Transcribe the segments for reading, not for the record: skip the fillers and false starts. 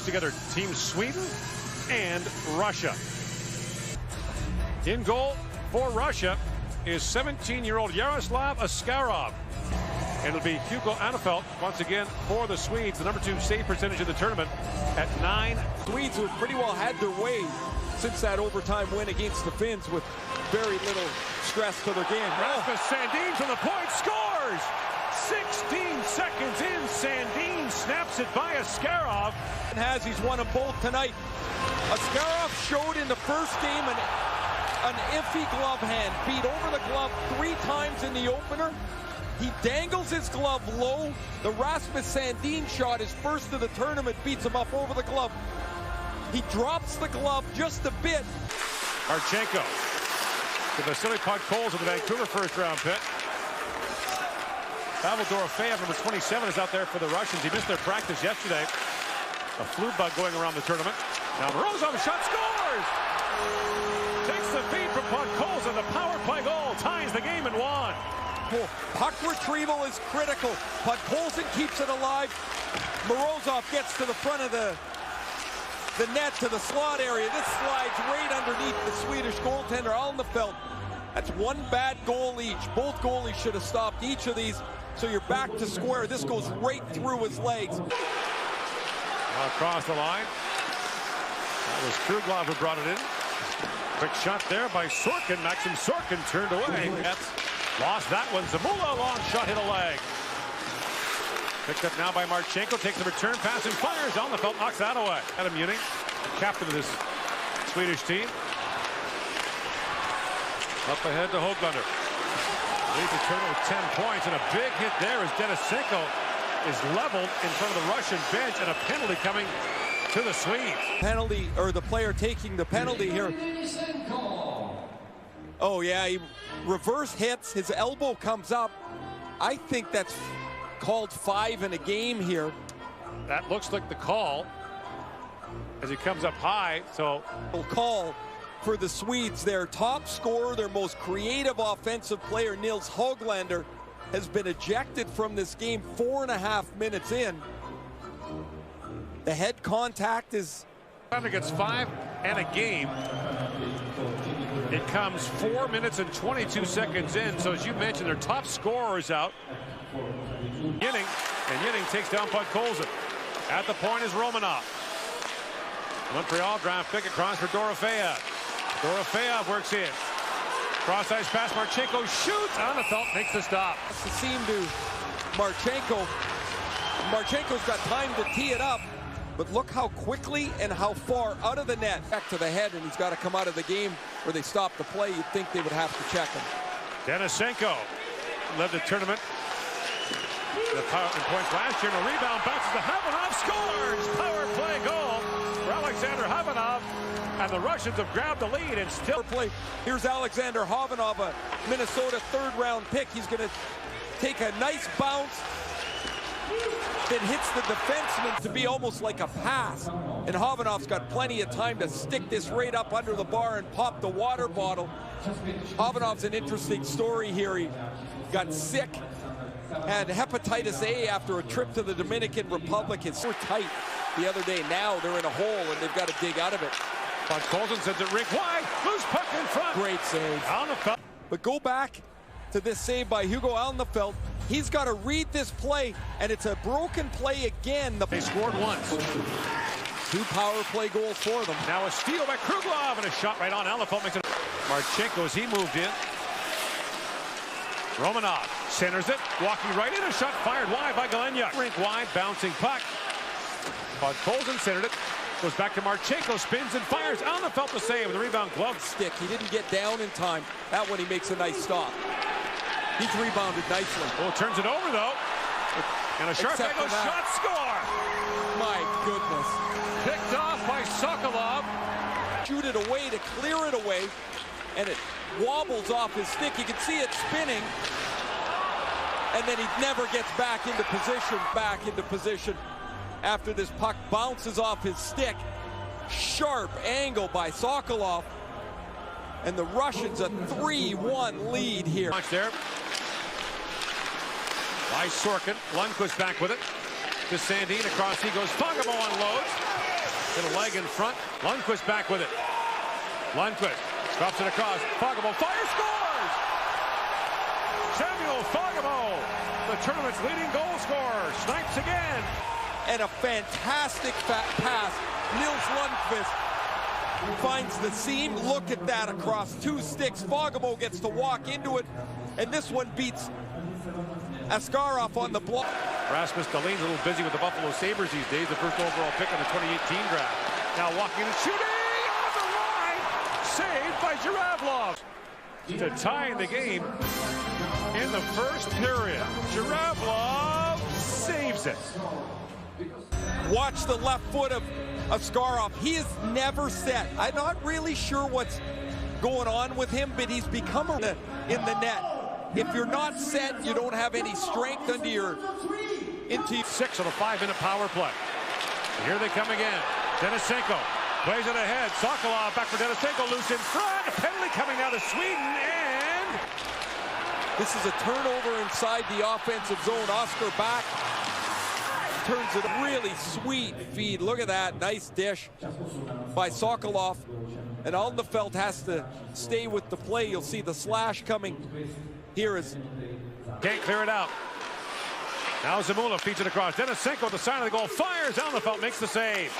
together Team Sweden and Russia. In goal for Russia is 17-year-old Yaroslav Askarov. And it'll be Hugo Anefelt once again for the Swedes, the #2 save percentage of the tournament at 9. Swedes have pretty well had their way since that overtime win against the Finns with very little stress to their game. Rasmus Sandin from the point scores! 16 seconds in, Sandin snaps it by Askarov. And he's won them both tonight. Askarov showed in the first game an iffy glove hand, beat over the glove 3 times in the opener. He dangles his glove low. The Rasmus Sandin shot, his first of the tournament, beats him up over the glove. He drops the glove just a bit. Marchenko to Vasily Podkolzin of the Vancouver first-round pick. Pavel Dorofeyev, number 27, is out there for the Russians. He missed their practice yesterday. A flu bug going around the tournament. Now Morozov, shot, scores! Takes the feed from Podkolzin. The power play goal ties the game at 1. Puck retrieval is critical. Podkolzin keeps it alive. Morozov gets to the front of the net to the slot area. This slides right underneath the Swedish goaltender Alnefelt. That's one bad goal each. Both goalies should have stopped each of these. So you're back to square. This goes right through his legs. Across the line. That was Kruglov who brought it in. Quick shot there by Sorkin. Maxim Sorkin turned away. That's lost that one. Zamula, long shot, hit a leg. Picked up now by Marchenko. Takes the return pass and fires. Alnefelt knocks that away. Adam Muning, captain of this Swedish team. Up ahead to Höglander. Leads the tournament with 10 points, and a big hit there as Denisenko is leveled in front of the Russian bench, and a penalty coming to the Swedes. Penalty, or the player taking the penalty here. Oh yeah, he reverse hits, his elbow comes up. I think that's called 5 in a game here. That looks like the call as he comes up high, so. Call for the Swedes. Their top scorer, their most creative offensive player, Nils Höglander, has been ejected from this game 4.5 minutes in. The head contact is... Gets 5 and a game. It comes 4 minutes and 22 seconds in. So as you mentioned, their top scorer is out. Yinning takes down Podkolzin. At the point is Romanov. Montreal draft pick across for Dorofeyev. Dorofeyev works in. Cross-ice pass, Marchenko shoots. Anefelt makes the stop. It's the seam to Marchenko. Marchenko's got time to tee it up, but look how quickly and how far out of the net. Back to the head, and he's got to come out of the game where they stop the play. You'd think they would have to check him. Denisenko led the tournament in points last year. And a rebound bounces to Havanov, scores! Power play goal for Alexander Havanov. And the Russians have grabbed the lead and still play. Here's Alexander Havanov, a Minnesota 3rd-round pick. He's going to take a nice bounce that hits the defenseman to be almost like a pass. And Havanov's got plenty of time to stick this right up under the bar and pop the water bottle. Havanov's an interesting story here. He got sick, had hepatitis A after a trip to the Dominican Republic. It's so tight the other day. Now they're in a hole and they've got to dig out of it. Podkolzin sends it rink wide. Loose puck in front. Great save. Alnefelt. But go back to this save by Hugo Alnefelt. He's got to read this play, and it's a broken play again. They scored once. 2 power play goals for them. Now a steal by Kruglov, and a shot right on. Alnefelt makes it. Marchenko as he moved in. Romanov centers it, walking right in. A shot fired wide by Galchenyuk. Rink wide, bouncing puck. Podkolzin centered it. Goes back to Marchenko, spins and fires. Alnefelt the save with a rebound glove. Stick. He didn't get down in time. That one he makes a nice stop. He's rebounded nicely. Well, turns it over though. And a sharp angle shot, score! My goodness. Picked off by Sokolov. Shoot it away to clear it away, and it wobbles off his stick. You can see it spinning, and then he never gets back into position. After this puck bounces off his stick. Sharp angle by Sokolov. And the Russians a 3-1 lead here. Watch there. By Sorkin. Lundqvist back with it. To Sandin across. He goes. Fagemo unloads. Hit a leg in front. Lundqvist back with it. Lundqvist drops it across. Fagemo fires, scores! Samuel Fagemo, the tournament's leading goal scorer, snipes again. And a fantastic pass. Nils Lundqvist finds the seam. Look at that across 2 sticks. Fagemo gets to walk into it, and this one beats Askarov on the block. Rasmus Dahlin's a little busy with the Buffalo Sabres these days, the first overall pick in the 2018 draft. Now walking and shooting on the line, saved by Zhuravlov. To tying the game in the first period. Zhuravlov saves it. Watch the left foot of Askarov. He is never set. I'm not really sure what's going on with him, but he's become in the net. If you're not set, you don't have any strength into your... 6 on a 5-minute power play. Here they come again. Denisenko plays it ahead. Sokolov back for Denisenko, loose in front. A penalty coming out of Sweden, and... This is a turnover inside the offensive zone. Oscar back. Turns it a really sweet feed. Look at that. Nice dish by Sokolov. And Alnefelt has to stay with the play. You'll see the slash coming. Here is... Can't clear it out. Now Zamula feeds it across. Denisenko at the side of the goal. Fires. Alnefelt makes the save.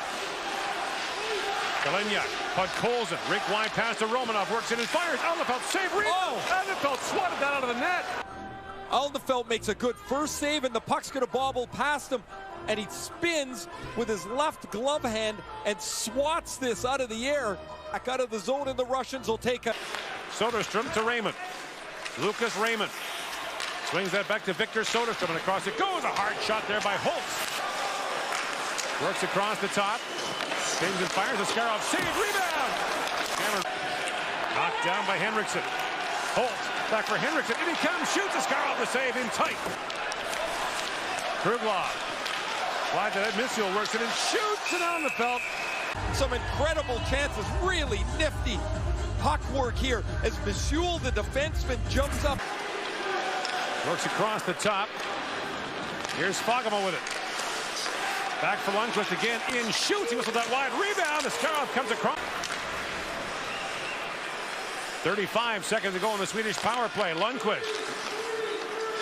Kaliniak. Podkolzin. Rink wide pass to Romanov. Works in and fires. Alnefelt save. Rebound. Alnefelt swatted that out of the net. Alnefelt makes a good first save, and the puck's going to bobble past him. And he spins with his left glove hand and swats this out of the air. Back out of the zone, and the Russians will take a... Soderstrom to Raymond. Lucas Raymond swings that back to Victor Soderstrom, and across it goes. A hard shot there by Holtz. Works across the top. Spins and fires. Askarov save. Rebound. Knocked down by Henriksen. Holtz back for Henriksen. In he comes. Shoots. Askarov the save in tight. Kruglov. Wide to Mitchell. Works it and shoots it on the belt. Some incredible chances. Really nifty puck work here as Michul, the defenseman, jumps up. Works across the top. Here's Fagemo with it. Back for Lundqvist again. In shoots. He whistled that wide rebound. Askarov comes across. 35 seconds to go in the Swedish power play. Lundqvist.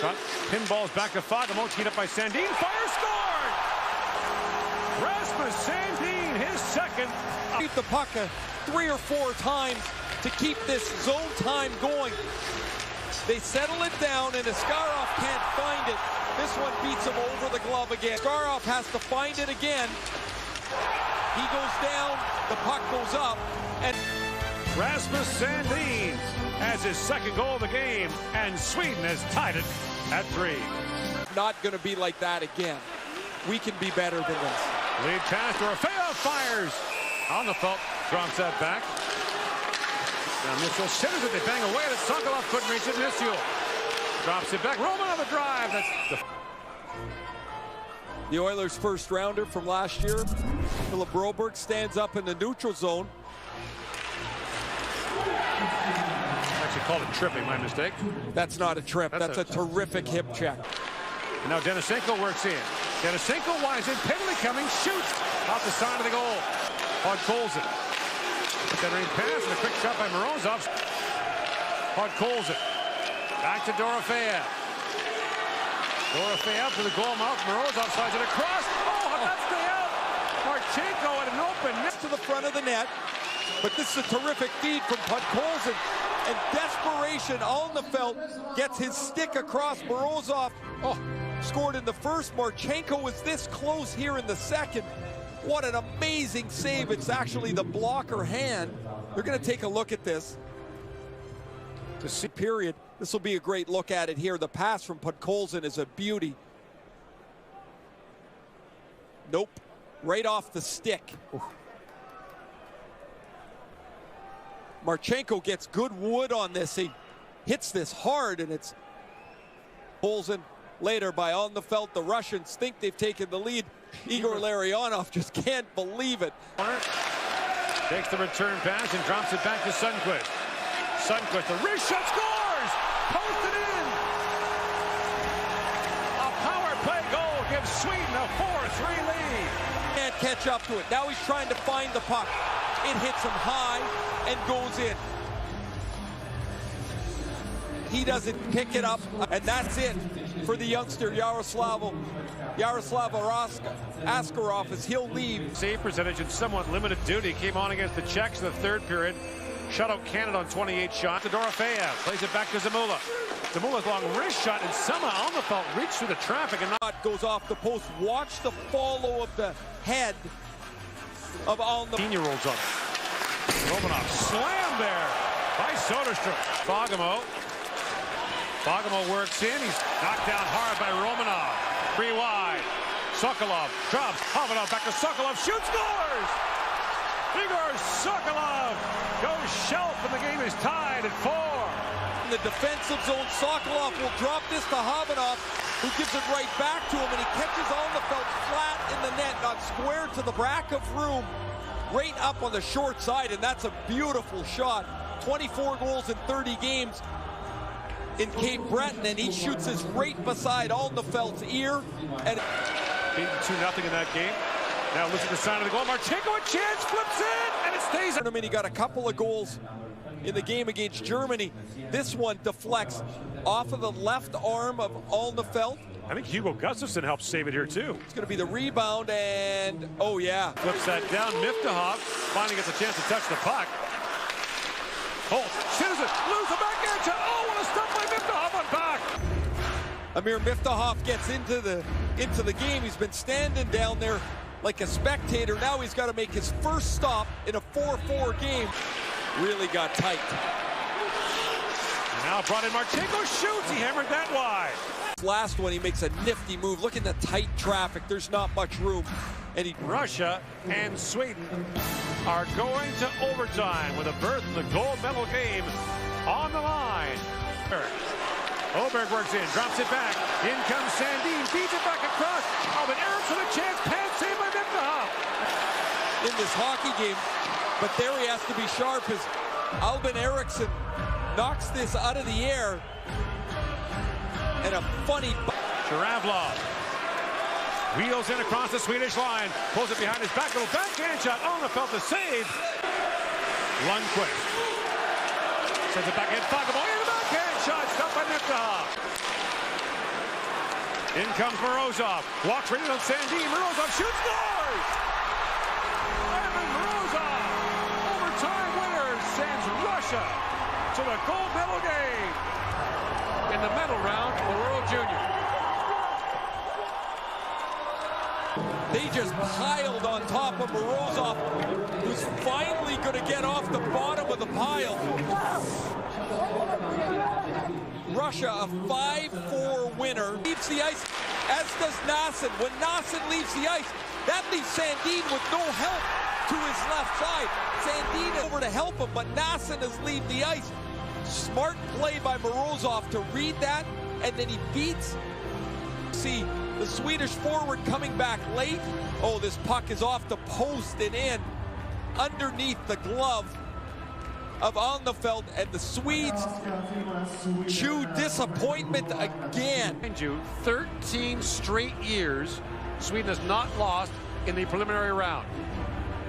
Shot pinballs back to Fagemo. Teed up by Sandin. Fire, scored! Rasmus Sandin, his second. Keep the puck 3 or 4 times to keep this zone time going. They settle it down, and Askarov can't find it. This one beats him over the glove again. Askarov has to find it again. He goes down, the puck goes up, and Rasmus Sandin has his second goal of the game, and Sweden has tied it at 3. Not going to be like that again. We can be better than this. Lead pass to Orfeo, fires. Alnefelt drops that back. Now Mitchell centers it, they bang away at it. Sokolov couldn't reach it. Mitchell drops it back. Roman on the drive. That's the Oilers' first rounder from last year. Philip Broberg stands up in the neutral zone. Actually called it tripping, my mistake. That's not a trip. That's a terrific hip check. And now Denisenko works in. Denisenko winds in, penalty coming, shoots off the side of the goal. Podkolzin. Centering pass and a quick shot by Morozov. Podkolzin. Back to Dorofeyev. Dorofeyev to the goal mouth. Morozov slides it across. Oh, how about stay out? Marchenko at an open net to the front of the net. But this is a terrific feed from Podkolzin. And desperation, Alnefelt gets his stick across. Morozov scored in the first. Marchenko was this close here in the second. What an amazing save. It's actually the blocker hand. They're going to take a look at this. To see period. This will be a great look at it here. The pass from Podkolzin is a beauty. Nope. Right off the stick. Marchenko gets good wood on this. He hits this hard, and it's Kolzin later by Alnefelt. The Russians think they've taken the lead. Igor Larionov just can't believe it. Takes the return pass and drops it back to Sundqvist. Sundqvist, the wrist shot, scores! Posted in! A power play goal gives Sweden a 4-3 lead. Can't catch up to it. Now he's trying to find the puck. It hits him high and goes in. He doesn't pick it up, and that's it for the youngster Yaroslav Askarov as he'll leave. Save percentage and somewhat limited duty. Came on against the Czechs in the third period. Shut out Canada on 28 shots. Dorofeyev plays it back to Zamula. Zamula's long wrist shot, and somehow Alnefelt reached through the traffic and not goes off the post. Watch the follow of the head of Alnefelt. 18-year-olds on it. Romanov slammed there by Soderstrom. Bogomol works in. He's knocked down hard by Romanov. 3 wide. Sokolov drops. Romanov back to Sokolov. Shoots, scores! Igor Sokolov goes shelf, and the game is tied at 4. In the defensive zone, Sokolov will drop this to Havanov, who gives it right back to him, and he catches Alnefelt flat in the net, not square to the back of room, right up on the short side, and that's a beautiful shot. 24 goals in 30 games in Cape Breton, and he shoots this right beside Alnefelt's ear. And beaten 2-0 in that game. Now listen to the sign of the goal. Marchenko, a chance, flips it, and it stays. I mean, he got a couple of goals in the game against Germany. This one deflects off of the left arm of Alnefelt. I think Hugo Gustafsson helped save it here too. It's going to be the rebound, and oh yeah. Flips that down. Miftahov finally gets a chance to touch the puck. Holt, Citizen, lose the backhand shot. Oh, what a stop by Miftahov on back. Amir Miftahov gets into the game. He's been standing down there like a spectator. Now he's got to make his first stop in a 4-4 game. Really got tight. Now brought in Marchenko, shoots. He hammered that wide. Last one, he makes a nifty move. Look at the tight traffic. There's not much room. And Russia and Sweden are going to overtime with a berth in the gold medal game on the line. Oberg works in, drops it back. In comes Sandin, feeds it back across. Albin Eriksson a chance, pants saved by Miftahov. In this hockey game, but there he has to be sharp as Albin Eriksson knocks this out of the air. And a funny... Sharavlov wheels in across the Swedish line, pulls it behind his back, little backhand shot. Alnefelt the save. Lundqvist sends it back in. Bogomol in the backhand shot, stopped by Miftahov. In comes Morozov, walks right in on Sandin. Morozov shoots, scores! Ivan Morozov, overtime winner, sends Russia to the gold medal game in the medal round for the World Junior. They just piled on top of Morozov, who's finally going to get off the bottom of the pile. Russia, a 5-4 winner, leaves the ice, as does Nassen. When Nassen leaves the ice, that leaves Sandin with no help to his left side. Sandin over to help him, but Nassen has left the ice. Smart play by Morozov to read that, and then he beats. See the Swedish forward coming back late. Oh, this puck is off the post and in underneath the glove of Alnefelt, and the Swedes chew disappointment again. Mind you, 13 straight years Sweden has not lost in the preliminary round.